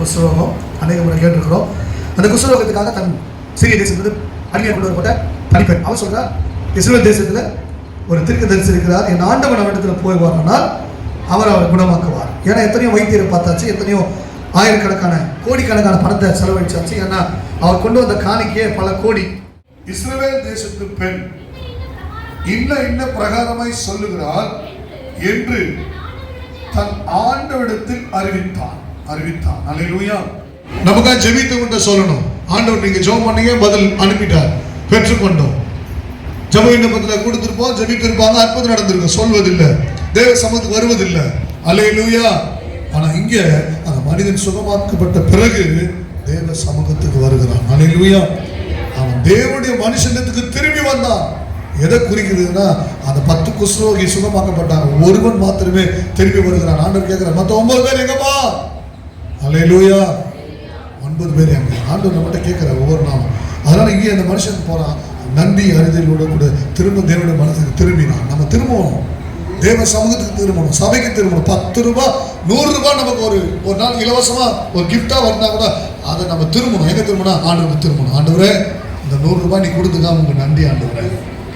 குஷ்ரோகம் அநேக முறை கேட்டிருக்கிறோம். அந்த குஷ்ரோகத்துக்காக தன் சிறிய தேசத்தில் அடிமையாக கொண்டு வரப்பட்ட தனிப்பெண் அவன் சொல்றா, இஸ்ரவேல் தேசத்தில் ஒரு தீர்க்கதரிசி இருக்கிறார், என் ஆண்டவன் அவரிடத்தில் போய்வாரானால் அவர் குணமாக்குவார். ஏன்னா எத்தனையோ வைத்தியரை பார்த்தாச்சு, எத்தனையோ ஆயிரக்கணக்கான கோடிக்கணக்கான பணத்தை செலவழிச்சாச்சு. ஏன்னா அவர் கொண்டு வந்த காணிக்கையே பல கோடி. இஸ்ரவேல் தேசத்து பெண் இன்ன பிரகாரமாய் சொல்லுகிறார் என்று தன் ஆண்டவரிடத்தில் அறிவித்தான். அல்லேலூயா. நமக்காக ஜெபித்து கொண்டு சொல்லணும், ஆண்டவர் நீங்க ஜெபம் பண்ணீங்க, பதில் அனுப்பிட்டார், பெற்றுக்கொண்டோம். ஜெப விண்ணப்பத்தில் கொடுத்திருப்போம், ஜெபித்திருப்பாங்க, அற்புதம் நடந்திருக்கும், சொல்வதில்லை, தேவ சமூகத்துக்கு வருவதில்லை. அல்லேலூயா. ஆனா இங்க அந்த மனிதன் சுகமாக்கப்பட்ட பிறகு தேவ சமூகத்துக்கு வருகிறான். அல்லேலூயா. அவன் தேவனுடைய மனுஷனத்துக்கு திரும்பி வந்தான். எதை குறிக்குதுன்னா அந்த 10 குஷ்ரோகி சுகமாக்கப்பட்டாங்க, ஒருவன் மாத்திரமே திரும்பி வருகிறான். ஆண்டவர் கேட்கிறார், மற்ற 9 பேர் எங்கப்பா? அல்லேலூயா. 9 பேர் எங்க? ஆண்டவர் நம்மகிட்ட கேட்கிறார் ஒவ்வொரு நாளும். அதனால இங்கே அந்த மனுஷன் போறான், நன்றி அறிதலோட கூட திரும்ப தேவனுடைய மனசுக்கு திரும்பினான். நம்ம திரும்பணும், தேவ சமூகத்துக்கு திரும்பணும், சபைக்கு திரும்பணும். 10 ரூபாய் 100 ரூபாய் நமக்கு ஒரு நாள் இலவசமா ஒரு கிஃப்டா வந்தா கூட அதை நம்ம திரும்பணும். எங்க திரும்பணும்? ஆண்டவருக்கு திரும்பணும். ஆண்டவரே இந்த 100 ரூபாய் நீ கொடுத்துதான் உங்க நன்றி ஆண்டவரே.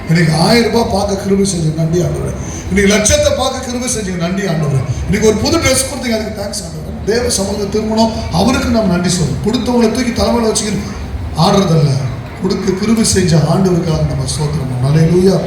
இன்னைக்கு 1000 ரூபாய் பார்க்க கிருபை செஞ்சு நன்றி ஆண்டவரே. இன்னைக்கு லட்சத்தை பார்க்க கிருபை செஞ்சு நன்றி ஆண்டவரே. இன்னைக்கு ஒரு புது ட்ரெஸ் கொடுத்தீங்க, அதுக்கு தேங்க்ஸ் ஆண்டவரே. தேவ சமூகத்தை திரும்பணும், அவருக்கு நம்ம நன்றி சொல்லணும். கொடுத்தவங்களை தூக்கி தலைமையில வச்சுக்கிட்டு ஆடுறதல்ல, கொடுக்க கிருபை செஞ்ச ஆண்டவருக்காக நம்ம ஸ்தோத்திரம். அல்லேலூயா.